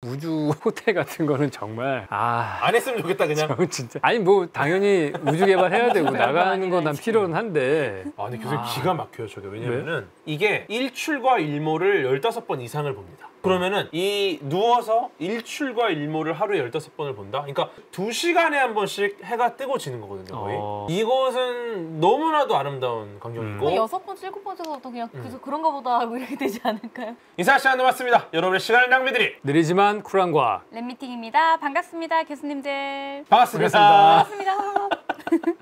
우주 호텔 같은 거는 정말 안 했으면 좋겠다 그냥. 진짜 아니 뭐 당연히 우주 개발해야 되고 나가는 건 난 필요는 한데. 근데 교수님 기가 막혀요 저게. 왜냐면은 이게 일출과 일모를 15번 이상을 봅니다. 그러면은 이 누워서 일출과 일모를 하루에 15번을 본다? 그러니까 2시간에 한 번씩 해가 뜨고 지는 거거든요 거의. 이곳은 너무나도 아름다운 광경이고 6번, 7번 정도 그냥 그런가 보다 하고 이렇게 되지 않을까요? 인사할 시간 남았습니다. 여러분의 시간을 낭비드릴 느리지만 쿨한 과학 랩미팅입니다. 반갑습니다 교수님들. 반갑습니다. 반갑습니다.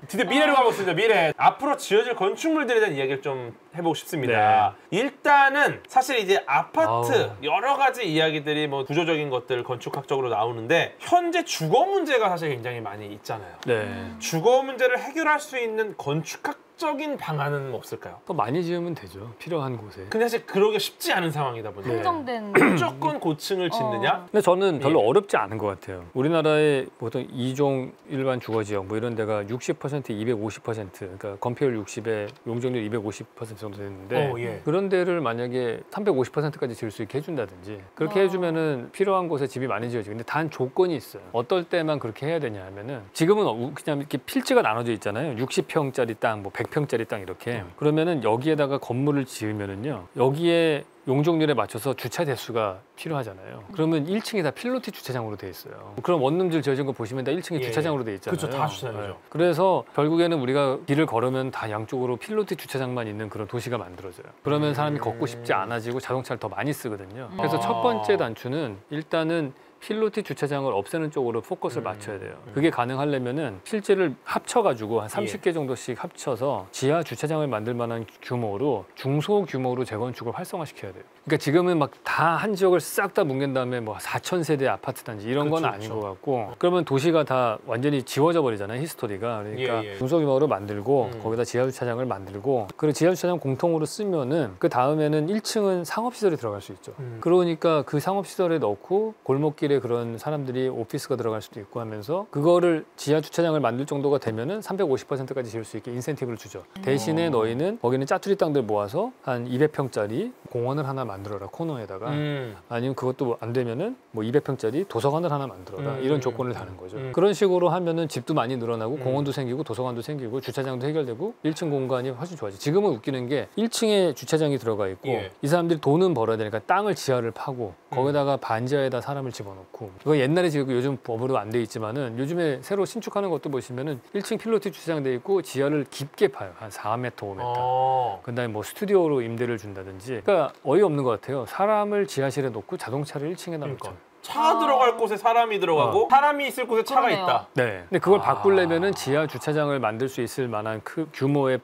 드디어 미래로 가보겠습니다. 미래. 앞으로 지어질 건축물들에 대한 이야기를 좀 해보고 싶습니다. 일단은 사실 이제 아파트 여러 가지 이야기들이 뭐 구조적인 것들 건축학적으로 나오는데 현재 주거 문제가 사실 굉장히 많이 있잖아요. 주거 문제를 해결할 수 있는 건축학적인 방안은 없을까요? 더 많이 지으면 되죠. 필요한 곳에. 근데 사실 그러기 쉽지 않은 상황이다 보니까 한정된 무조건 고층을 짓느냐? 근데 저는 별로 어렵지 않은 것 같아요. 우리나라의 보통 2종 일반 주거지역 뭐 이런 데가 60%, 250% 그러니까 건폐율 60에 용적률 250% 정도 되는데 그런 데를 만약에 350%까지 지을 수 있게 해준다든지 그렇게 해주면은 필요한 곳에 집이 많이 지어지고 근데 단 조건이 있어요. 어떨 때만 그렇게 해야 되냐 하면은 지금은 그냥 이렇게 필지가 나눠져 있잖아요. 60평짜리 땅, 뭐 100평짜리 땅 이렇게 그러면은 여기에다가 건물을 지으면은요 여기에 용적률에 맞춰서 주차 대수가 필요하잖아요. 그러면 1층이 다 필로티 주차장으로 돼 있어요. 그럼 원룸들 지어진 거 보시면 다 1층이 주차장으로 돼 있잖아요. 그렇죠. 다 주차장이죠. 그래서 결국에는 우리가 길을 걸으면 다 양쪽으로 필로티 주차장만 있는 그런 도시가 만들어져요. 그러면 사람이 걷고 싶지 않아지고 자동차를 더 많이 쓰거든요. 그래서 첫 번째 단추는 일단은 필로티 주차장을 없애는 쪽으로 포커스를 맞춰야 돼요. 그게 가능하려면은 실제를 합쳐가지고 한 30개 정도씩 합쳐서 지하 주차장을 만들 만한 규모로 중소규모로 재건축을 활성화시켜야 돼요. 그러니까 지금은 막 다 한 지역을 싹 다 뭉갠 다음에 뭐 4,000세대 아파트 단지 이런 건 아닌 것 같고 그러면 도시가 다 완전히 지워져 버리잖아요. 히스토리가. 그러니까 중소규모로 만들고 거기다 지하 주차장을 만들고 그리고 지하 주차장 공통으로 쓰면은 그 다음에는 1층은 상업시설이 들어갈 수 있죠. 그러니까 그 상업시설에 넣고 골목길에 그런 사람들이 오피스가 들어갈 수도 있고 하면서 그거를 지하 주차장을 만들 정도가 되면은 350%까지 지을 수 있게 인센티브를 주죠. 대신에 너희는 거기는 짜투리 땅들 모아서 한 200평짜리 공원을 하나 만들어라 코너에다가 아니면 그것도 안 되면은 뭐 200평짜리 도서관을 하나 만들어라 이런 조건을 다는 거죠. 그런 식으로 하면은 집도 많이 늘어나고 공원도 생기고 도서관도 생기고 주차장도 해결되고 1층 공간이 훨씬 좋아지죠. 지금은 웃기는 게 1층에 주차장이 들어가 있고 이 사람들이 돈은 벌어야 되니까 땅을 지하를 파고 거기다가 반지하에다 사람을 집어넣고 그거 옛날에 지금 요즘 법으로 안 돼 있지만은 요즘에 새로 신축하는 것도 보시면은 1층 필로티 주차장 돼 있고 지하를 깊게 파요. 한 4m, 5m. 그다음에 뭐 스튜디오로 임대를 준다든지 그러니까 어이없는 것 같아요. 사람을 지하실에 놓고 자동차를 1층에다 놓죠. 차가 들어갈 곳에 사람이 들어가고 사람이 있을 곳에 차가 있다. 네. 근데 그걸 바꾸려면은 지하 주차장을 만들 수 있을 만한 그 규모의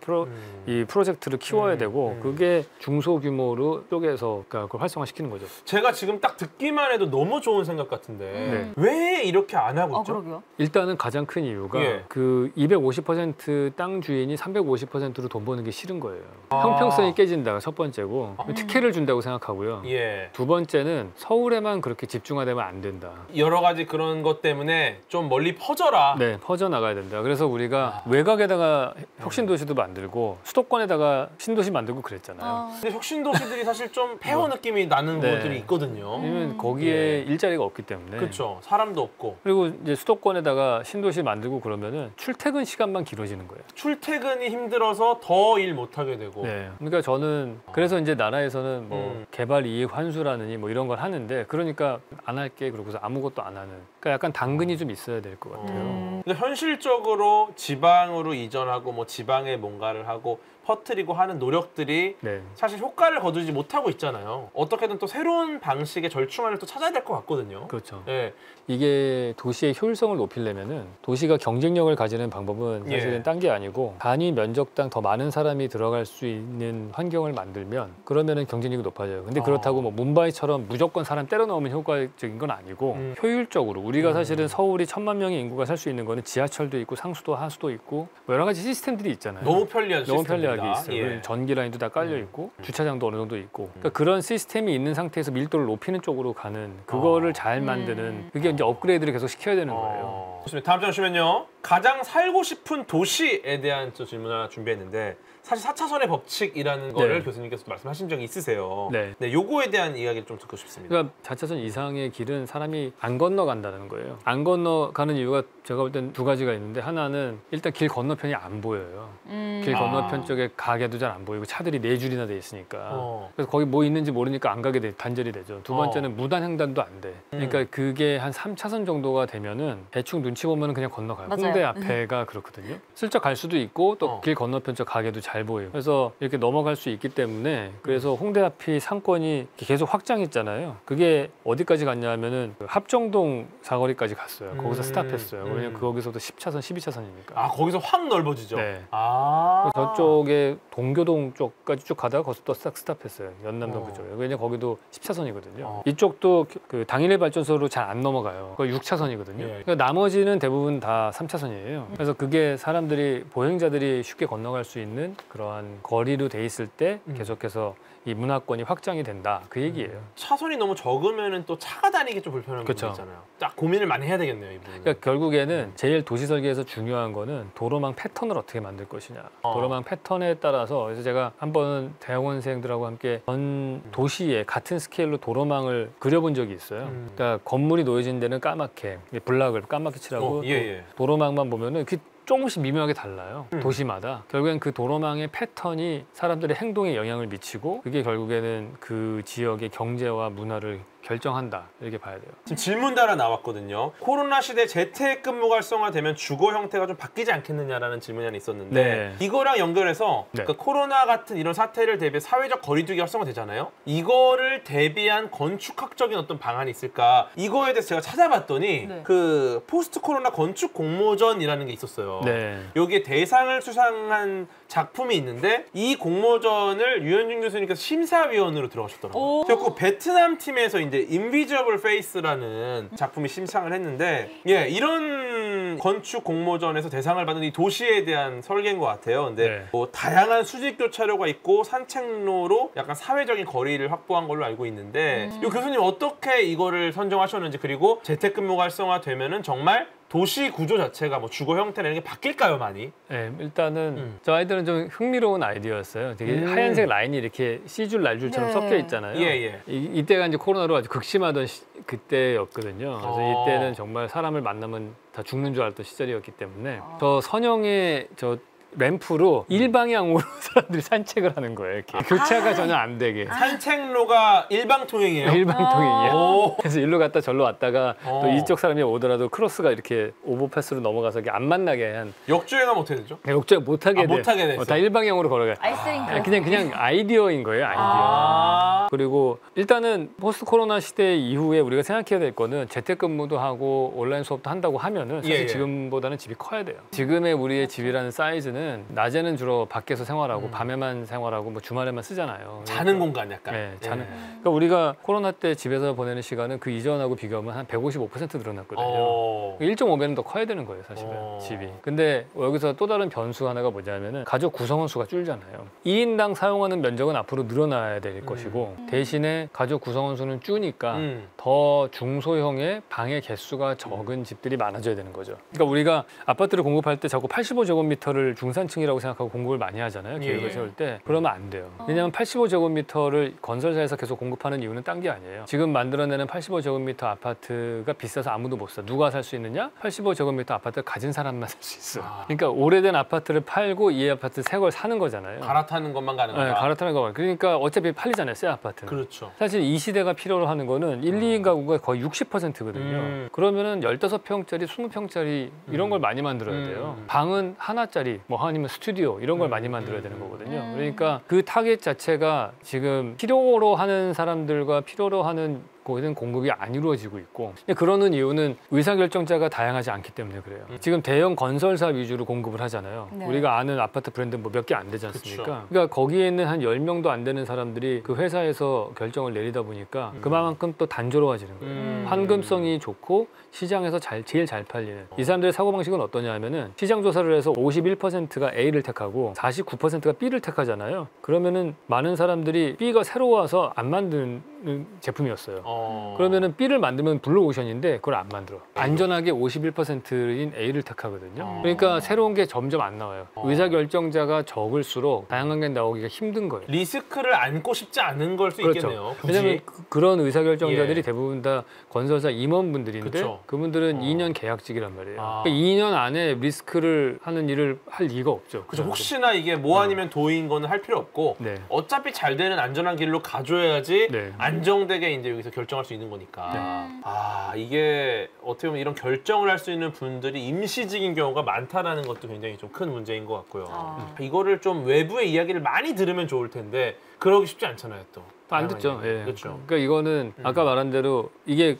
이 프로젝트를 키워야 되고 그게 중소규모로 쪼개서 그러니까 그걸 활성화시키는 거죠. 제가 지금 딱 듣기만 해도 너무 좋은 생각 같은데 왜 이렇게 안 하고 있죠? 그러게요. 일단은 가장 큰 이유가 그 250%땅 주인이 350%로 돈 버는 게 싫은 거예요. 형평성이 깨진다가 첫 번째고 특혜를 준다고 생각하고요. 두 번째는 서울에만 그렇게 집중하되면 안 된다. 여러 가지 그런 것 때문에 좀 멀리 퍼져라. 네, 퍼져 나가야 된다. 그래서 우리가 외곽에다가 혁신도시도 만들고 수도권에다가 신도시 만들고 그랬잖아요. 근데 혁신도시들이 사실 좀 폐허 느낌이 나는 곳들이 있거든요. 왜냐면 거기에 일자리가 없기 때문에. 그렇죠. 사람도 없고. 그리고 이제 수도권에다가 신도시 만들고 그러면은 출퇴근 시간만 길어지는 거예요. 출퇴근이 힘들어서 더 일 못하게 되고. 네. 그러니까 저는 그래서 이제 나라에서는 뭐 개발 이익 환수라느니 뭐 이런 걸 하는데 그러니까 안 할게 그러고서 아무것도 안 하는. 그러니까 약간 당근이 좀 있어야 될 것 같아요. 근데 현실적으로 지방으로 이전하고 뭐 지방에 뭔가를 하고 퍼뜨리고 하는 노력들이 사실 효과를 거두지 못하고 있잖아요. 어떻게든 또 새로운 방식의 절충안을 또 찾아야 될 것 같거든요. 그렇죠. 네. 이게 도시의 효율성을 높이려면은 도시가 경쟁력을 가지는 방법은 사실은 딴 게 아니고 단위 면적당 더 많은 사람이 들어갈 수 있는 환경을 만들면 그러면은 경쟁력이 높아져요. 근데 그렇다고 뭐 뭄바이처럼 무조건 사람 때려 넣으면 효과적인 건 아니고 효율적으로 우리가 사실은 서울이 1000만 명의 인구가 살 수 있는 거는 지하철도 있고 상수도 하수도 있고 뭐 여러 가지 시스템들이 있잖아요. 너무 편리한 너무 시스템입니다. 편리하게 있어요. 전기 라인도 다 깔려 있고 주차장도 어느 정도 있고 그러니까 그런 시스템이 있는 상태에서 밀도를 높이는 쪽으로 가는 그거를 잘 만드는 그게 이제 업그레이드를 계속 시켜야 되는 거예요. 좋습니다. 다음 장 주시면요. 가장 살고 싶은 도시에 대한 질문 하나 준비했는데 사실 4차선의 법칙이라는 거를 네. 교수님께서 말씀하신 적이 있으세요. 네. 네, 요거에 대한 이야기를 좀 듣고 싶습니다. 그러니까 4차선 이상의 길은 사람이 안 건너간다는 거예요. 안 건너가는 이유가 제가 볼 땐 두 가지가 있는데 하나는 일단 길 건너편이 안 보여요. 길 건너편 쪽에 가게도 잘 안 보이고 차들이 4줄이나 돼 있으니까. 그래서 거기 뭐 있는지 모르니까 안 가게 단절이 되죠. 두 번째는 무단 횡단도 안 돼. 그러니까 그게 한 3차선 정도가 되면은 대충 눈치 보면은 그냥 건너가요. 맞아요. 홍대 앞에가 그렇거든요. 슬쩍 갈 수도 있고 또 길 건너편 쪽 가게도 잘 보여요. 그래서 이렇게 넘어갈 수 있기 때문에 그래서 홍대 앞이 상권이 계속 확장했잖아요. 그게 어디까지 갔냐면은 그 합정동 사거리까지 갔어요. 거기서 스탑했어요. 왜냐면 거기서도 10차선, 12차선이니까. 아, 거기서 확 넓어지죠? 네. 아. 저쪽에 동교동 쪽까지 쭉 가다가 거기서 또 싹 스탑했어요. 연남동 그쪽에. 왜냐면 거기도 10차선이거든요. 이쪽도 그 당일의 발전소로 잘 안 넘어가요. 그거 6차선이거든요. 예. 그러니까 나머지는 대부분 다 3차선이에요. 그래서 그게 사람들이 보행자들이 쉽게 건너갈 수 있는 그러한 거리로 돼 있을 때 계속해서 이 문화권이 확장이 된다. 그 얘기예요. 차선이 너무 적으면은 또 차가 다니기 좀 불편한 부분이 그쵸. 있잖아요. 딱 고민을 많이 해야 되겠네요, 이 부분은. 그러니까 결국에는 제일 도시 설계에서 중요한 거는 도로망 패턴을 어떻게 만들 것이냐. 도로망 패턴에 따라서 그래서 제가 한번 대학원생들하고 함께 전 도시에 같은 스케일로 도로망을 그려본 적이 있어요. 그러니까 건물이 놓여진 데는 까맣게 블락을 까맣게 칠하고 예, 예. 도로망만 보면은 그 조금씩 미묘하게 달라요. 도시마다. 결국엔 그 도로망의 패턴이 사람들의 행동에 영향을 미치고 그게 결국에는 그 지역의 경제와 문화를 결정한다. 이렇게 봐야 돼요. 지금 질문도 하나 나왔거든요. 코로나 시대 재택근무 활성화되면 주거 형태가 좀 바뀌지 않겠느냐라는 질문이 하나 있었는데 네. 이거랑 연결해서 네. 그러니까 코로나 같은 이런 사태를 대비해 사회적 거리두기 활성화되잖아요. 이거를 대비한 건축학적인 어떤 방안이 있을까? 이거에 대해서 제가 찾아봤더니 네. 그 포스트 코로나 건축 공모전이라는 게 있었어요. 네. 여기에 대상을 수상한 작품이 있는데 이 공모전을 유현준 교수님께서 심사위원으로 들어가셨더라고요. 오. 그래서 그 베트남 팀에서 이제 인비저블 페이스라는 작품이 심상을 했는데 예, 이런 건축 공모전에서 대상을 받은 이 도시에 대한 설계인 것 같아요. 근데 네. 뭐 다양한 수직 교차로가 있고 산책로로 약간 사회적인 거리를 확보한 걸로 알고 있는데 이 교수님 어떻게 이거를 선정하셨는지 그리고 재택근무가 활성화되면은 정말 도시 구조 자체가 뭐 주거 형태나 이런 게 바뀔까요, 많이? 네, 일단은 저 아이들은 좀 흥미로운 아이디어였어요. 되게 하얀색 라인이 이렇게 C줄 날줄처럼 네. 섞여 있잖아요. 예, 예. 이때가 이제 코로나로 아주 극심하던 그때였거든요. 그래서 어. 이때는 정말 사람을 만나면 다 죽는 줄 알았던 시절이었기 때문에 저 선형의 저 램프로 일방향으로 사람들이 산책을 하는 거예요. 이렇게 교차가 전혀 안 되게. 산책로가 일방통행이에요? 일방통행이에요. 오. 그래서 일로 갔다 절로 왔다가 또 어. 이쪽 사람이 오더라도 크로스가 이렇게 오버패스로 넘어가서 이게 안 만나게 한 역주행하면 어떻게 되죠? 역주행 못하게 돼. 못하게 됐어. 다 일방향으로 걸어가요. 아이스링크. 그냥 아이디어인 거예요. 아이디어. 아. 그리고 일단은 포스트 코로나 시대 이후에 우리가 생각해야 될 거는 재택근무도 하고 온라인 수업도 한다고 하면은 사실 예. 지금보다는 집이 커야 돼요. 지금의 우리의 집이라는 사이즈는 낮에는 주로 밖에서 생활하고 밤에만 생활하고 뭐 주말에만 쓰잖아요. 자는 공간 약간. 네, 자는. 예. 그러니까 우리가 코로나 때 집에서 보내는 시간은 그 이전하고 비교하면 한 155% 늘어났거든요. 어. 1.5배는 더 커야 되는 거예요, 사실은 집이. 근데 여기서 또 다른 변수 하나가 뭐냐면은 가족 구성원 수가 줄잖아요. 2인당 사용하는 면적은 앞으로 늘어나야 될 것이고 대신에 가족 구성원 수는 줄니까 더 중소형의 방의 개수가 적은 집들이 많아져야 되는 거죠. 그러니까 우리가 아파트를 공급할 때 자꾸 85제곱미터를 중산층이라고 생각하고 공급을 많이 하잖아요. 계획을 예. 세울 때. 그러면 안 돼요. 왜냐하면 85제곱미터를 건설사에서 계속 공급하는 이유는 딴 게 아니에요. 지금 만들어내는 85제곱미터 아파트가 비싸서 아무도 못 사. 누가 살 수 있느냐? 85제곱미터 아파트를 가진 사람만 살 수 있어. 그러니까 오래된 아파트를 팔고 이 아파트 새 걸 사는 거잖아요. 갈아타는 것만 가능하다. 네, 갈아타는 거. 그러니까 어차피 팔리잖아요, 새 아파트는. 그렇죠. 사실 이 시대가 필요로 하는 거는 1, 2인 가구가 거의 60%거든요. 그러면은 15평짜리, 20평짜리 이런 걸 많이 만들어야 돼요. 방은 하나짜리, 뭐 아니면 스튜디오 이런 걸 많이 만들어야 되는 거거든요. 그러니까 그 타겟 자체가 지금 필요로 하는 사람들과 필요로 하는 거기는 공급이 안 이루어지고 있고 그러는 이유는 의사결정자가 다양하지 않기 때문에 그래요. 지금 대형 건설사 위주로 공급을 하잖아요. 네. 우리가 아는 아파트 브랜드 뭐 몇 개 안 되지 않습니까? 그쵸. 그러니까 거기에 있는 한 10명도 안 되는 사람들이 그 회사에서 결정을 내리다 보니까 그만큼 또 단조로워지는 거예요. 환금성이 좋고 시장에서 제일 잘 팔리는 이 사람들의 사고방식은 어떠냐 하면은 시장 조사를 해서 51%가 A를 택하고 49%가 B를 택하잖아요. 그러면은 많은 사람들이 B가 새로 와서 안 만드는 제품이었어요. 그러면은 B를 만들면 블루오션인데 그걸 안 만들어. 안전하게 51%인 A를 택하거든요. 그러니까 새로운 게 점점 안 나와요. 의사결정자가 적을수록 다양한 게 나오기가 힘든 거예요. 리스크를 안고 싶지 않은 걸 수 그렇죠. 있겠네요. 굳이. 왜냐면 그런 의사결정자들이 예. 대부분 다 건설사 임원분들인데 그쵸. 그분들은 2년 계약직이란 말이에요. 아. 그러니까 2년 안에 리스크를 하는 일을 할 리가 없죠. 그죠. 혹시나 이게 뭐 아니면 도인 거는 할 필요 없고 네. 어차피 잘 되는 안전한 길로 가줘야지 네. 안정되게 이제 여기서 결정할 수 있는 거니까. 아 이게 어떻게 보면 이런 결정을 할 수 있는 분들이 임시직인 경우가 많다라는 것도 굉장히 좀 큰 문제인 것 같고요. 이거를 좀 외부의 이야기를 많이 들으면 좋을 텐데 그러기 쉽지 않잖아요 또. 안 듣죠. 예. 그렇죠. 그러니까 이거는 아까 말한 대로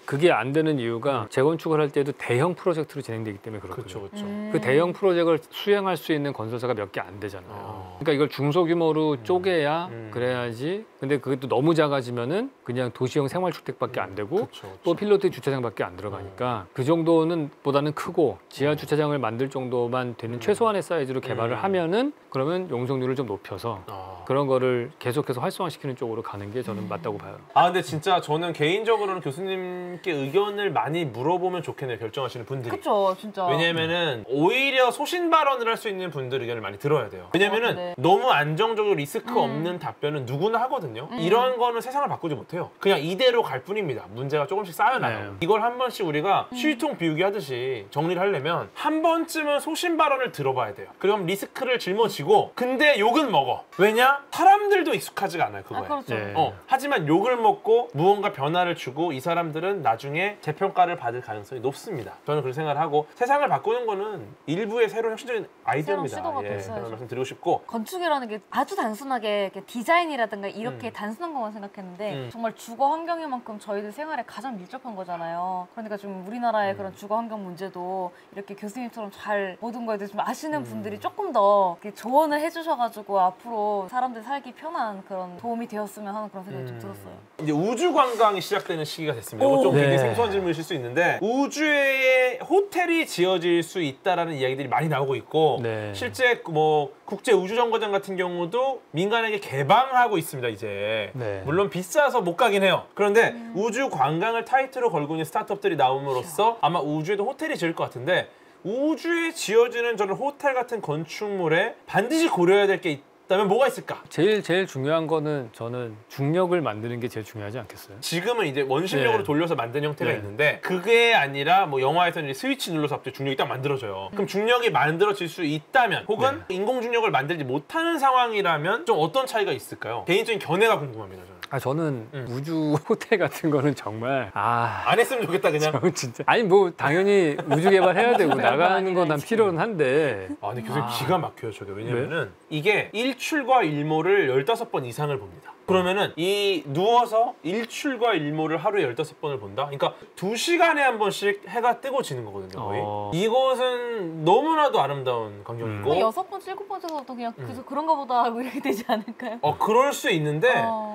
그게 안 되는 이유가 재건축을 할 때도 대형 프로젝트로 진행되기 때문에 그렇거든요. 그렇죠, 그렇죠. 그 대형 프로젝트를 수행할 수 있는 건설사가 몇 개 안 되잖아요. 그러니까 이걸 중소규모로 쪼개야 그래야지. 근데 그것도 너무 작아지면은 그냥 도시형 생활주택밖에 안 되고 그렇죠, 그렇죠. 또 필로티 주차장밖에 안 들어가니까 그 정도는 보다는 크고 지하 주차장을 만들 정도만 되는 최소한의 사이즈로 개발을 하면은 그러면 용적률을 좀 높여서 그런 거를 계속해서 활성화시키는 쪽으로 가는 게 저는 맞다고 봐요. 아 근데 진짜 저는 개인적으로는 교수님께 의견을 많이 물어보면 좋겠네요. 결정하시는 분들이. 그쵸, 진짜. 왜냐면은 오히려 소신 발언을 할 수 있는 분들 의견을 많이 들어야 돼요. 왜냐면은 네. 너무 안정적으로 리스크 없는 답변은 누구나 하거든요. 이런 거는 세상을 바꾸지 못해요. 그냥 이대로 갈 뿐입니다. 문제가 조금씩 쌓여나요. 네. 이걸 한 번씩 우리가 수유통 비우기 하듯이 정리를 하려면 한 번쯤은 소신 발언을 들어봐야 돼요. 그럼 리스크를 짊어지고 근데 욕은 먹어. 왜냐? 사람들도 익숙하지가 않아요. 그거에. 아, 그렇죠. 네. 하지만 욕을 먹고 무언가 변화를 주고 이 사람들은 나중에 재평가를 받을 가능성이 높습니다. 저는 그렇게 생각을 하고 세상을 바꾸는 거는 일부의 새로운 혁신적인 아이디어입니다. 새로운 시도가 예, 됐어야죠. 그런 말씀 드리고 싶고 건축이라는 게 아주 단순하게 이렇게 디자인이라든가 이렇게 단순한 것만 생각했는데 정말 주거 환경만큼 저희들 생활에 가장 밀접한 거잖아요. 그러니까 좀 우리나라의 그런 주거 환경 문제도 이렇게 교수님처럼 잘 모든 거에 대해서 좀 아시는 분들이 조금 더 이렇게 조언을 해주셔가지고 앞으로 사람들 살기 편한 그런 도움이 되었으면 하는 그런 생각이 좀 들었어요. 이제 우주 관광이 시작되는 시기가 됐습니다. 이거 좀 네. 굉장히 생소한 질문이실 수 있는데 우주에 호텔이 지어질 수 있다라는 이야기들이 많이 나오고 있고 네. 실제 뭐 국제 우주정거장 같은 경우도 민간에게 개방하고 있습니다. 이제 네. 물론 비싸서 못 가긴 해요. 그런데 우주 관광을 타이틀로 걸고 있는 스타트업들이 나옴으로써 아마 우주에도 호텔이 지을 것 같은데 우주에 지어지는 저는 호텔 같은 건축물에 반드시 고려해야 될 게 있다면 뭐가 있을까? 제일 중요한 거는 저는 중력을 만드는 게 제일 중요하지 않겠어요? 지금은 이제 원심력으로 네. 돌려서 만든 형태가 네. 있는데 그게 아니라 뭐 영화에서는 이제 스위치 눌러서 갑자기 중력이 딱 만들어져요. 그럼 중력이 만들어질 수 있다면 혹은 인공 중력을 만들지 못하는 상황이라면 좀 어떤 차이가 있을까요? 개인적인 견해가 궁금합니다. 저는. 저는 우주 호텔 같은 거는 정말 안 했으면 좋겠다 그냥. 저는 진짜 뭐 당연히 우주 개발해야 되고 나가는 건 난 필요는 한데 아 근데 교수님 기가 막혀요 저게. 왜냐면은 이게 일출과 일모를 15번 이상을 봅니다. 그러면은 이 누워서 일출과 일모를 하루에 15번을 본다? 그러니까 2시간에 한 번씩 해가 뜨고 지는 거거든요 거의. 이것은 너무나도 아름다운 광경이고 그 6번, 7번째도 그냥 그런가 보다 하고 이렇게 되지 않을까요? 그럴 수 있는데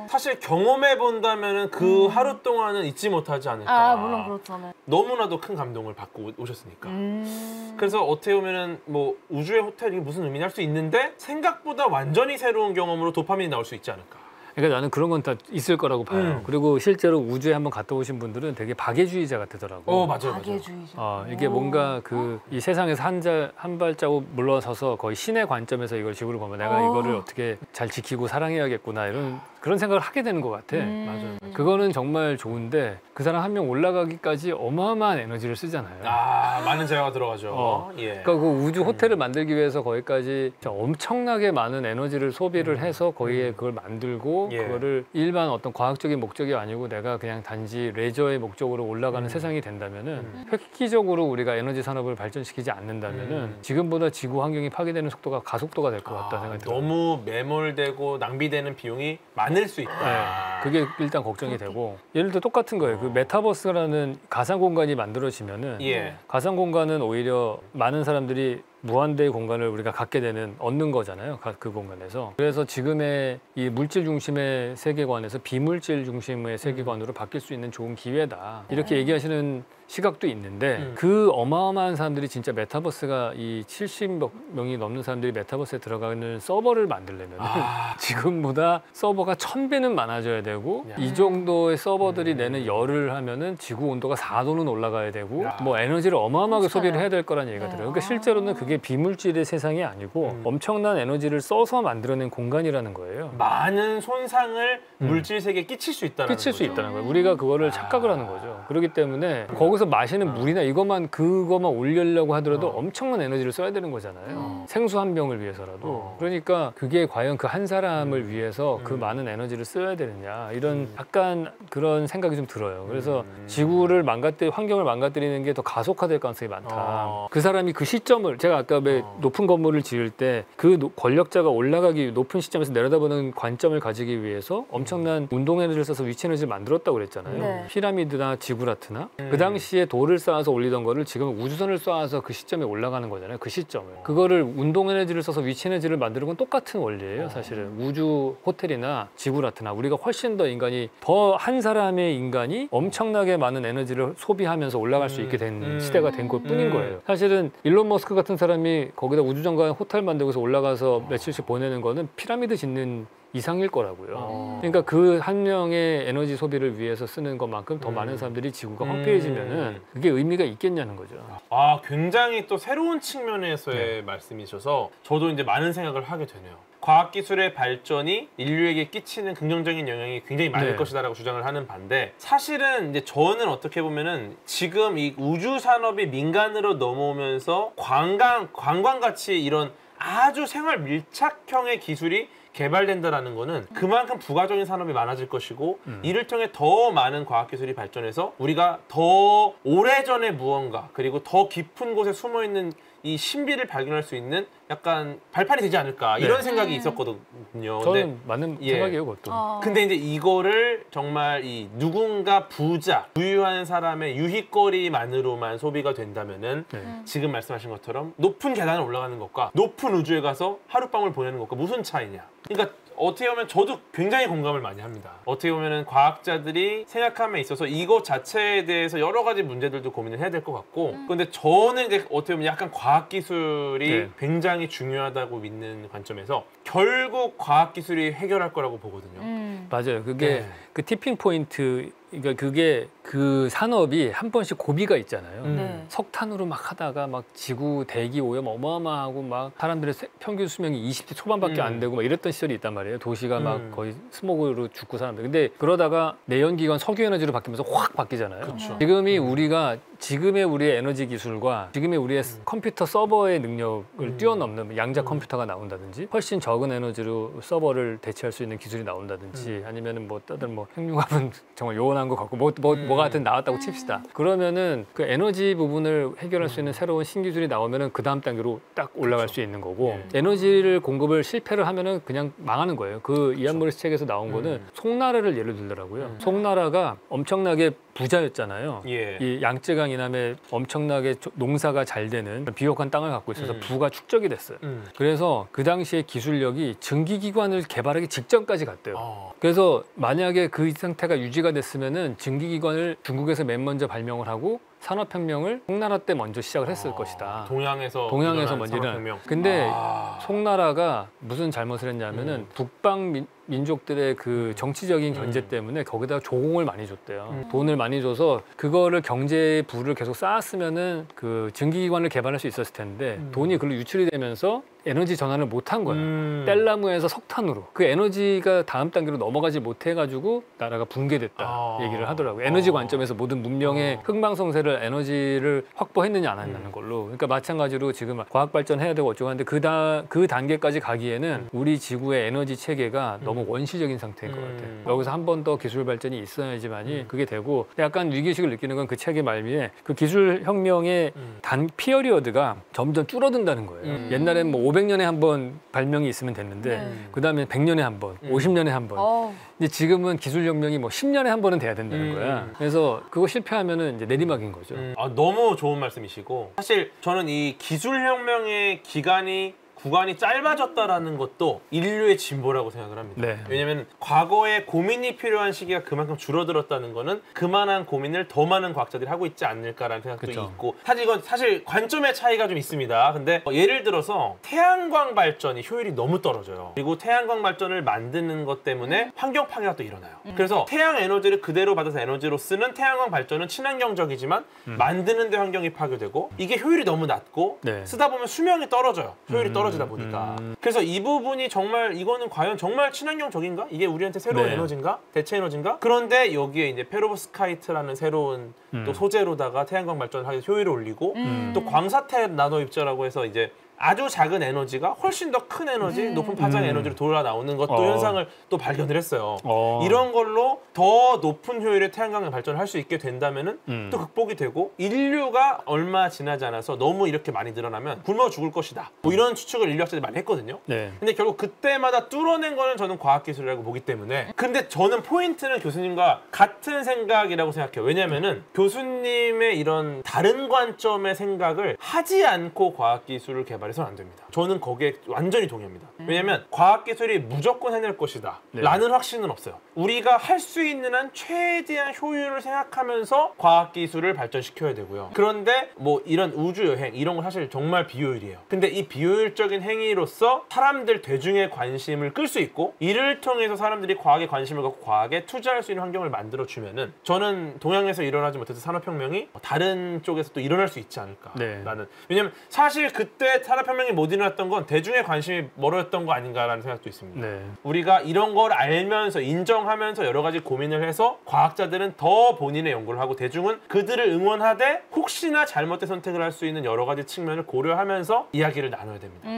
사실 경험해 본다면은 그 하루 동안은 잊지 못하지 않을까. 아, 물론 그렇잖아요. 너무나도 큰 감동을 받고 오셨으니까. 그래서 어떻게 보면은 뭐 우주의 호텔이 무슨 의미냐 할 수 있는데 생각보다 완전히 새로운 경험으로 도파민이 나올 수 있지 않을까. 그러니까 나는 그런 건 다 있을 거라고 봐요. 그리고 실제로 우주에 한번 갔다 오신 분들은 되게 박애주의자 같더라고요. 맞아요. 박애주의자. 이게 뭔가 이 세상에서 한 발자국 물러서서 거의 신의 관점에서 이걸 지구를 보면 내가 이거를 어떻게 잘 지키고 사랑해야겠구나 이런 그런 생각을 하게 되는 것 같아. 맞아요. 그거는 정말 좋은데 그 사람 한 명 올라가기까지 어마어마한 에너지를 쓰잖아요. 많은 재화가 들어가죠. 예. 그러니까 그 우주 호텔을 만들기 위해서 거기까지 진짜 엄청나게 많은 에너지를 소비를 해서 거기에 그걸 만들고 예. 그거를 일반 어떤 과학적인 목적이 아니고 내가 그냥 단지 레저의 목적으로 올라가는 세상이 된다면은 획기적으로 우리가 에너지 산업을 발전시키지 않는다면은 지금보다 지구 환경이 파괴되는 속도가 가속도가 될 것 같다 생각이 들어요. 너무 매몰되고 낭비되는 비용이 많을 수 있다. 네, 그게 일단 걱정이 되고 예를 들어 똑같은 거예요. 그 메타버스라는 가상 공간이 만들어지면은 예. 가상 공간은 오히려 많은 사람들이 무한대의 공간을 우리가 갖게 되는 얻는 거잖아요. 그 공간에서. 그래서 지금의 이 물질 중심의 세계관에서 비물질 중심의 세계관으로 바뀔 수 있는 좋은 기회다. 이렇게 얘기하시는 시각도 있는데 그 어마어마한 사람들이 진짜 메타버스가 이 70명이 넘는 사람들이 메타버스에 들어가는 서버를 만들려면 지금보다 서버가 1000배는 많아져야 되고 이 정도의 서버들이 내는 열을 하면은 지구 온도가 4도는 올라가야 되고 뭐 에너지를 어마어마하게 소비를 해야 될 거란 얘기가 들어요. 그러니까 실제로는 그게 비물질의 세상이 아니고 엄청난 에너지를 써서 만들어낸 공간이라는 거예요. 많은 손상을 물질 세계에 끼칠 수 있다는 끼칠 수 있다는 거예요. 우리가 그거를 착각을 하는 거죠. 그렇기 때문에 거기서 마시는 물이나 그거만 올리려고 하더라도 엄청난 에너지를 써야 되는 거잖아요. 생수 한 병을 위해서라도. 그러니까 그게 과연 그 한 사람을 위해서 그 많은 에너지를 써야 되느냐 이런 약간 그런 생각이 좀 들어요. 그래서 지구를 환경을 망가뜨리는 게 더 가속화될 가능성이 많다. 그 사람이 그 시점을 제가 아까 왜 높은 건물을 지을 때 그 권력자가 올라가기 높은 시점에서 내려다보는 관점을 가지기 위해서 엄청난 운동 에너지를 써서 위치 에너지를 만들었다고 그랬잖아요. 네. 피라미드나 지구라트나 그 당시에 돌을 쌓아서 올리던 거를 지금 우주선을 쏴서 그 시점에 올라가는 거잖아요. 그 시점을. 그거를 운동 에너지를 써서 위치 에너지를 만드는 건 똑같은 원리예요. 사실은 우주 호텔이나 지구라트나 우리가 훨씬 더 한 사람의 인간이 엄청나게 많은 에너지를 소비하면서 올라갈 수 있게 된 시대가 된 것 뿐인 거예요. 사실은 일론 머스크 같은 사람이 거기다 우주정거장 호텔 만들고서 올라가서 며칠씩 보내는 거는 피라미드 짓는 이상일 거라고요. 그러니까 그 한 명의 에너지 소비를 위해서 쓰는 것만큼 더 많은 사람들이 지구가 황폐해지면은 그게 의미가 있겠냐는 거죠. 굉장히 또 새로운 측면에서의 말씀이셔서 저도 이제 많은 생각을 하게 되네요. 과학기술의 발전이 인류에게 끼치는 긍정적인 영향이 굉장히 많을 것이다라고 주장을 하는 반대, 사실은 이제 저는 어떻게 보면은 지금 이 우주 산업이 민간으로 넘어오면서 관광같이 이런 아주 생활 밀착형의 기술이 개발된다라는 거는 그만큼 부가적인 산업이 많아질 것이고 이를 통해 더 많은 과학기술이 발전해서 우리가 더 오래전에 무언가 그리고 더 깊은 곳에 숨어있는 이 신비를 발견할 수 있는 약간 발판이 되지 않을까 이런 생각이 있었거든요. 저는 맞는 생각이에요, 그것도. 근데 이제 이거를 정말 이 누군가 부유한 사람의 유희거리만으로만 소비가 된다면은 지금 말씀하신 것처럼 높은 계단을 올라가는 것과 높은 우주에 가서 하룻밤을 보내는 것과 무슨 차이냐. 그러니까 어떻게 보면 저도 굉장히 공감을 많이 합니다. 어떻게 보면 과학자들이 생각함에 있어서 이것 자체에 대해서 여러 가지 문제들도 고민을 해야 될 것 같고, 근데 저는 이제 어떻게 보면 약간 과학기술이 굉장히 중요하다고 믿는 관점에서 결국 과학기술이 해결할 거라고 보거든요. 맞아요. 그게 그 티핑 포인트, 그러니까 그게 그 산업이 한 번씩 고비가 있잖아요. 석탄으로 막 하다가 막 지구 대기 오염 어마어마하고 막 사람들의 평균 수명이 20대 초반밖에 안 되고 막 이랬던 시절이 있단 말이에요. 도시가 막 거의 스모그로 죽고 사람들. 근데 그러다가 내연기관 석유 에너지로 바뀌면서 확 바뀌잖아요. 지금의 우리의 에너지 기술과 지금의 우리의 컴퓨터 서버의 능력을 뛰어넘는 양자 컴퓨터가 나온다든지 훨씬 적은 에너지로 서버를 대체할 수 있는 기술이 나온다든지 아니면은 뭐 다른 뭐 핵융합은 정말 요원한 것 같고 뭐가 하여튼 나왔다고 칩시다. 그러면은 그 에너지 부분을 해결할 수 있는 새로운 신기술이 나오면은 그 다음 단계로 딱 올라갈 수 있는 거고 에너지를 공급을 실패를 하면은 그냥 망하는 거예요. 그 이안 모리스 책에서 나온 거는 송나라를 예를 들더라고요. 송나라가 엄청나게 부자였잖아요. 이 양쯔강 이남에 엄청나게 농사가 잘 되는 비옥한 땅을 갖고 있어서 부가 축적이 됐어요. 그래서 그 당시에 기술력이 증기기관을 개발하기 직전까지 갔대요. 그래서 만약에 그 상태가 유지가 됐으면은 증기기관을 중국에서 맨 먼저 발명을 하고 산업혁명을 송나라 때 먼저 시작을 했을 것이다. 동양에서 먼저 일어난. 근데 송나라가 무슨 잘못을 했냐면은 북방 민족들의 그 정치적인 견제 때문에 거기다가 조공을 많이 줬대요. 돈을 많이 줘서 그거를 경제의 부를 계속 쌓았으면은 그 증기기관을 개발할 수 있었을 텐데 돈이 그걸로 유출이 되면서 에너지 전환을 못 한 거예요. 뗄나무에서 석탄으로. 그 에너지가 다음 단계로 넘어가지 못해가지고 나라가 붕괴됐다 얘기를 하더라고요. 에너지 관점에서 모든 문명의 흥망성쇠를 에너지를 확보했느냐 안 했느냐는 걸로. 그러니까 마찬가지로 지금 과학 발전해야 되고 어쩌고 하는데 그 단계까지 가기에는 우리 지구의 에너지 체계가 너무 원시적인 상태인 것 같아요. 여기서 한 번 더 기술 발전이 있어야지만이 그게 되고, 약간 위기의식을 느끼는 건 그 책의 말미에 그 기술 혁명의 피어리어드가 점점 줄어든다는 거예요. 옛날엔 뭐 500년에 한 번 발명이 있으면 됐는데 그다음에 100년에 한 번, 50년에 한 번. 근데 지금은 기술혁명이 뭐 10년에 한 번은 돼야 된다는 거야. 그래서 그거 실패하면은 이제 내리막인 거죠. 너무 좋은 말씀이시고, 사실 저는 이 기술혁명의 기간이 구간이 짧아졌다라는 것도 인류의 진보라고 생각을 합니다. 네. 왜냐하면 과거에 고민이 필요한 시기가 그만큼 줄어들었다는 거는 그만한 고민을 더 많은 과학자들이 하고 있지 않을까라는 생각도 그쵸. 있고 사실 이건 사실 관점의 차이가 좀 있습니다. 근데 예를 들어서 태양광 발전이 효율이 너무 떨어져요. 그리고 태양광 발전을 만드는 것 때문에 환경 파괴가 또 일어나요. 그래서 태양 에너지를 그대로 받아서 에너지로 쓰는 태양광 발전은 친환경적이지만 만드는 데 환경이 파괴되고 이게 효율이 너무 낮고 네. 쓰다 보면 수명이 떨어져요. 효율이 떨어지다 보니까. 그래서 이 부분이 정말 이거는 과연 정말 친환경적인가? 이게 우리한테 새로운 네. 에너지인가? 대체 에너지인가? 그런데 여기에 이제 페로브스카이트라는 새로운 또 소재로다가 태양광 발전을 하기 위해서 효율을 올리고 또 광사태 나노 입자라고 해서 이제 아주 작은 에너지가 훨씬 더 큰 에너지, 높은 파장의 에너지로 돌아 나오는 것도 현상을 또 발견을 했어요. 이런 걸로 더 높은 효율의 태양광 발전을 할 수 있게 된다면은 또 극복이 되고 인류가 얼마 지나지 않아서 너무 이렇게 많이 늘어나면 굶어 죽을 것이다. 뭐 이런 추측을 인류학자들이 많이 했거든요. 네. 근데 결국 그때마다 뚫어낸 거는 저는 과학기술이라고 보기 때문에 근데 저는 포인트는 교수님과 같은 생각이라고 생각해요. 왜냐면은 교수님의 이런 다른 관점의 생각을 하지 않고 과학기술을 개발해서는 안 됩니다. 저는 거기에 완전히 동의합니다. 왜냐면 과학기술이 무조건 해낼 것이다 라는 확신은 없어요. 우리가 할 수 있는 한 최대한 효율을 생각하면서 과학기술을 발전시켜야 되고요. 그런데 뭐 이런 우주여행 이런 거 사실 정말 비효율이에요. 근데 이 비효율적인 행위로서 사람들 대중의 관심을 끌 수 있고 이를 통해서 사람들이 과학에 관심을 갖고 과학에 투자할 수 있는 환경을 만들어주면은 저는 동양에서 일어나지 못했던 산업혁명이 다른 쪽에서 또 일어날 수 있지 않을까라는 왜냐면 사실 그때 산업혁명이 못 일어났던 건 대중의 관심이 멀어졌던 거 아닌가라는 생각도 있습니다. 네. 우리가 이런 걸 알면서 인정하면서 여러 가지 고민을 해서 과학자들은 더 본인의 연구를 하고 대중은 그들을 응원하되 혹시나 잘못된 선택을 할 수 있는 여러 가지 측면을 고려하면서 이야기를 나눠야 됩니다.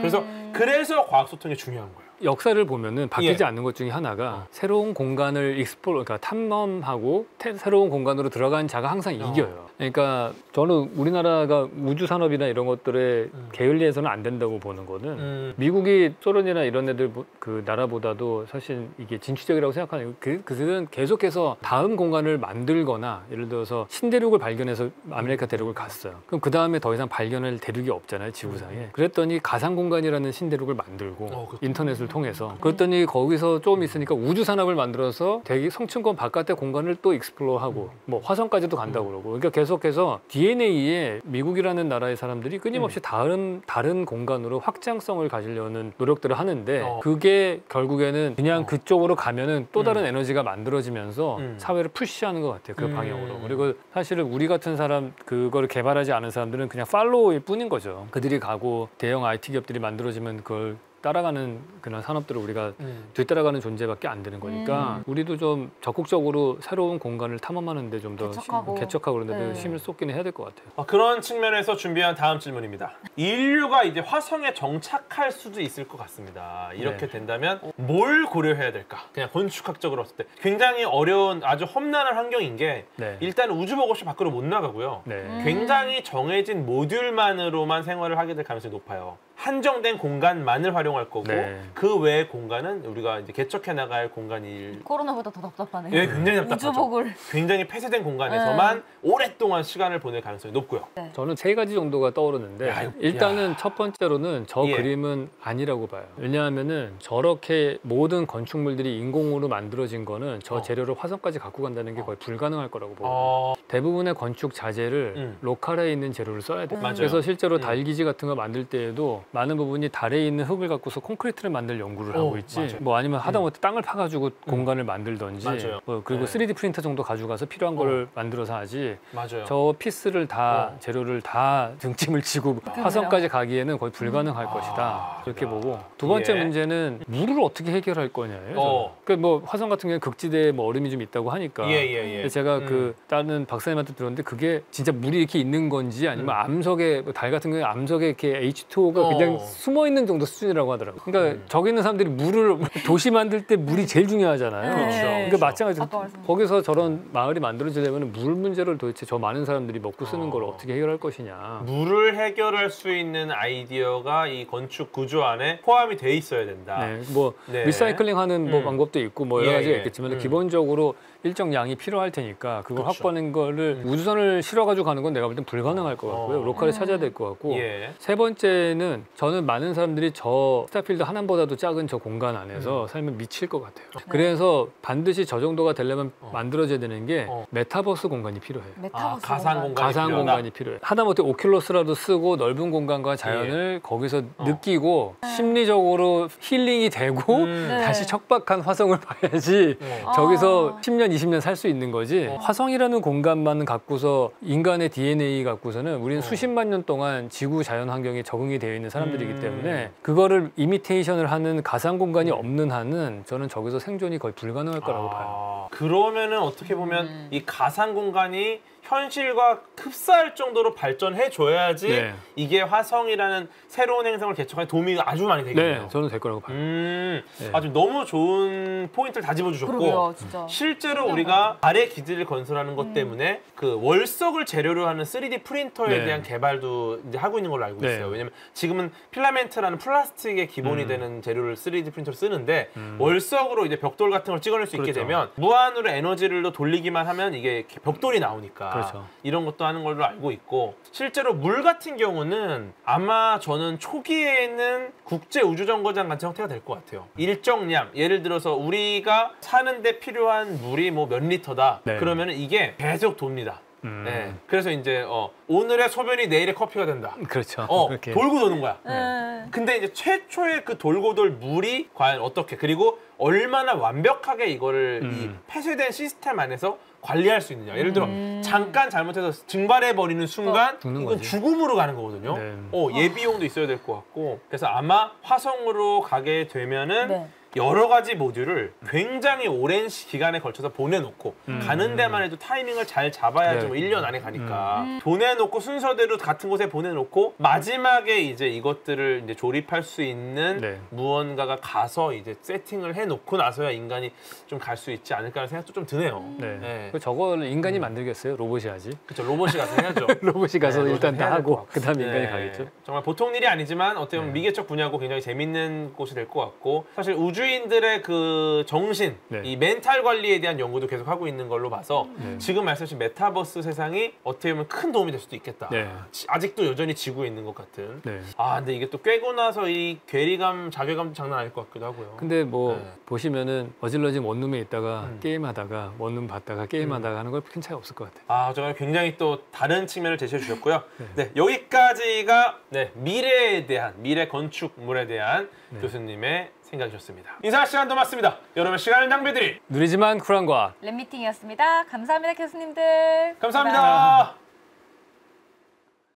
그래서 과학 소통이 중요한 거예요. 역사를 보면은 바뀌지 예. 않는 것 중에 하나가 새로운 공간을 그러니까 탐험하고 새로운 공간으로 들어간 자가 항상 이겨요. 그러니까 저는 우리나라가 우주 산업이나 이런 것들에 게을리해서는 안 된다고 보는 거는 미국이 소련이나 이런 애들 그 나라보다도 사실 이게 진취적이라고 생각하는 그들은 계속해서 다음 공간을 만들거나 예를 들어서 신대륙을 발견해서 아메리카 대륙을 갔어요. 그럼 그 다음에 더 이상 발견할 대륙이 없잖아요, 지구상에. 그랬더니 가상 공간이라는 신대륙을 만들고 인터넷을 통해서 그랬더니 거기서 좀 있으니까 우주 산업을 만들어서 대기 성층권 바깥의 공간을 또 익스플로어하고 뭐 화성까지도 간다고 그러고 그러니까 계속해서 DNA에 미국이라는 나라의 사람들이 끊임없이 다른 공간으로 확장성을 가지려는 노력들을 하는데 그게 결국에는 그냥 그쪽으로 가면은 또 다른 에너지가 만들어지면서 사회를 푸시하는 것 같아요. 그 방향으로. 그리고 사실은 우리 같은 사람 그걸 개발하지 않은 사람들은 그냥 팔로우일 뿐인 거죠. 그들이 가고 대형 IT 기업들이 만들어지면 그걸 따라가는 그런 산업들을 우리가 뒤따라가는 존재밖에 안 되는 거니까 우리도 좀 적극적으로 새로운 공간을 탐험하는 데 좀 더 개척하고 그런 데도 힘을 쏟기는 해야 될 것 같아요. 그런 측면에서 준비한 다음 질문입니다. 인류가 이제 화성에 정착할 수도 있을 것 같습니다. 이렇게 된다면 뭘 고려해야 될까? 그냥 건축학적으로 봤을 때 굉장히 어려운 아주 험난한 환경인 게 일단 우주복 없이 밖으로 못 나가고요. 굉장히 정해진 모듈만으로만 생활을 하게 될 가능성이 높아요. 한정된 공간만을 활용할 거고 그 외의 공간은 우리가 이제 개척해 나갈 공간일. 코로나보다 더 답답하네요. 예, 굉장히 답답하죠. 우주복을 굉장히 폐쇄된 공간에서만 오랫동안 시간을 보낼 가능성이 높고요. 저는 3가지 정도가 떠오르는데 일단은 첫 번째로는 저 그림은 아니라고 봐요. 왜냐하면은 저렇게 모든 건축물들이 인공으로 만들어진 거는 저 재료를 화성까지 갖고 간다는 게 거의 불가능할 거라고 보거든요. 대부분의 건축 자재를 로컬에 있는 재료를 써야 돼요. 그래서 실제로 달 기지 같은 거 만들 때에도 많은 부분이 달에 있는 흙을 갖고서 콘크리트를 만들 연구를 하고 있지. 뭐 아니면 하다못해 땅을 파가지고 공간을 만들던지. 뭐 그리고 3D 프린터 정도 가져가서 필요한 거를 만들어서 하지. 저 피스를 다 재료를 다 등짐을 지고 화성까지 가기에는 거의 불가능할 것이다. 그렇게 보고 두 번째 문제는 물을 어떻게 해결할 거냐예요. 그러니까 뭐 화성 같은 경우는 극지대에 뭐 얼음이 좀 있다고 하니까. 제가 그 다른 박사님한테 들었는데 그게 진짜 물이 이렇게 있는 건지 아니면 암석에 달 같은 경우에 암석에 이렇게 H2O가 그냥 숨어 있는 정도 수준이라고 하더라고요. 그러니까 저기 있는 사람들이 물을 도시 만들 때 물이 제일 중요하잖아요. 그러니까 마찬가지로 거기서 저런 마을이 만들어지려면 물 문제를 도대체 저 많은 사람들이 먹고 쓰는 걸 어떻게 해결할 것이냐. 물을 해결할 수 있는 아이디어가 이 건축 구조 안에 포함이 돼 있어야 된다. 뭐 리사이클링하는 뭐 방법도 있고 뭐 여러 가지가 있겠지만 기본적으로 일정 양이 필요할 테니까 그걸 확보하는 거를 우주선을 실어가지고 가는 건 내가 볼 땐 불가능할 것 같고요. 로컬에 찾아야 될 것 같고 세 번째는 왜냐하면 저는 많은 사람들이 저 스타필드 하나보다도 작은 저 공간 안에서 살면 미칠 것 같아요. 그래서 반드시 저 정도가 되려면 만들어져야 되는 게 메타버스 공간이 필요해요. 메타버스 가상 공간이 가상 필요하다? 공간이 필요해요. 하다못해 오큘러스라도 쓰고 넓은 공간과 자연을 거기서 느끼고 심리적으로 힐링이 되고 네. 다시 척박한 화성을 봐야지 저기서 10년, 20년 살 수 있는 거지. 화성이라는 공간만 갖고서 인간의 DNA 갖고서는 우리는 수십만 년 동안 지구 자연 환경에 적응이 되어 있는 사람들이기 때문에 그거를 이미테이션을 하는 가상 공간이 없는 한은 저는 저기서 생존이 거의 불가능할 거라고 봐요. 그러면은 어떻게 보면 이 가상 공간이 현실과 흡사할 정도로 발전해 줘야지 네. 이게 화성이라는 새로운 행성을 개척하는 도움이 아주 많이 되겠네요. 네, 저는 될 거라고 봐요. 아주 너무 좋은 포인트를 다 집어주셨고 그러게요, 진짜. 실제로 우리가 달의 기지를 건설하는 것 때문에 그 월석을 재료로 하는 3D 프린터에 네. 대한 개발도 이제 하고 있는 걸로 알고 네. 있어요. 왜냐면 지금은 필라멘트라는 플라스틱의 기본이 되는 재료를 3D 프린터로 쓰는데 월석으로 이제 벽돌 같은 걸 찍어낼 수 있게 그렇죠. 되면 무한으로 에너지를 더 돌리기만 하면 이게 벽돌이 나오니까 그렇죠. 이런 것도 하는 걸로 알고 있고 실제로 물 같은 경우는 아마 저는 초기에는 국제 우주정거장 같은 형태가 될 것 같아요. 일정량 예를 들어서 우리가 사는데 필요한 물이 뭐 몇 리터다 네. 그러면 이게 계속 돕니다. 네. 그래서 이제 오늘의 소변이 내일의 커피가 된다. 그렇죠. 그렇게. 돌고 도는 거야. 네. 근데 이제 최초의 그 돌고 돌 물이 과연 어떻게 그리고 얼마나 완벽하게 이거를 이 폐쇄된 시스템 안에서 관리할 수 있느냐. 예를 들어 잠깐 잘못해서 증발해 버리는 순간 죽는 이건 거지. 죽음으로 가는 거거든요. 네. 예비용도 있어야 될 것 같고 그래서 아마 화성으로 가게 되면은 네. 여러 가지 모듈을 굉장히 오랜 기간에 걸쳐서 보내놓고 가는 데만 해도 타이밍을 잘 잡아야지 네. 뭐 1년 안에 가니까 보내놓고 순서대로 같은 곳에 보내놓고 마지막에 이제 이것들을 이제 조립할 수 있는 네. 무언가가 가서 이제 세팅을 해놓고 나서야 인간이 좀 갈 수 있지 않을까라는 생각도 좀 드네요. 네. 네. 그 저걸 인간이 만들겠어요? 로봇이 하지. 그렇죠. 로봇이 가서 해야죠. 로봇이 가서 네, 일단 로봇이 다 해야 될것 하고 같고. 그다음에 인간이 네. 가겠죠. 정말 보통 일이 아니지만 어떻게 보면 미개척 분야고 굉장히 재밌는 곳이 될 것 같고 사실 우주인들의 그 정신, 네. 이 멘탈 관리에 대한 연구도 계속 하고 있는 걸로 봐서 지금 말씀하신 메타버스 세상이 어떻게 보면 큰 도움이 될 수도 있겠다. 네. 아직도 여전히 지구에 있는 것 같은. 네. 근데 이게 또 꿰고 나서 이 괴리감, 자괴감도 장난 아닐 것 같기도 하고요. 근데 뭐 네. 보시면은 어질러진 원룸에 있다가 게임하다가 원룸 봤다가 게임하다가 하는 걸 큰 차이 없을 것 같아요. 정말 굉장히 또 다른 측면을 제시해 주셨고요. 네, 여기까지가 미래에 대한, 미래 건축물에 대한 교수님의 생각이셨습니다. 인사 시간도 맞습니다. 여러분의 시간을 낭비드릴 누리지만 쿨한 과학. 랩미팅이었습니다. 감사합니다, 교수님들. 감사합니다.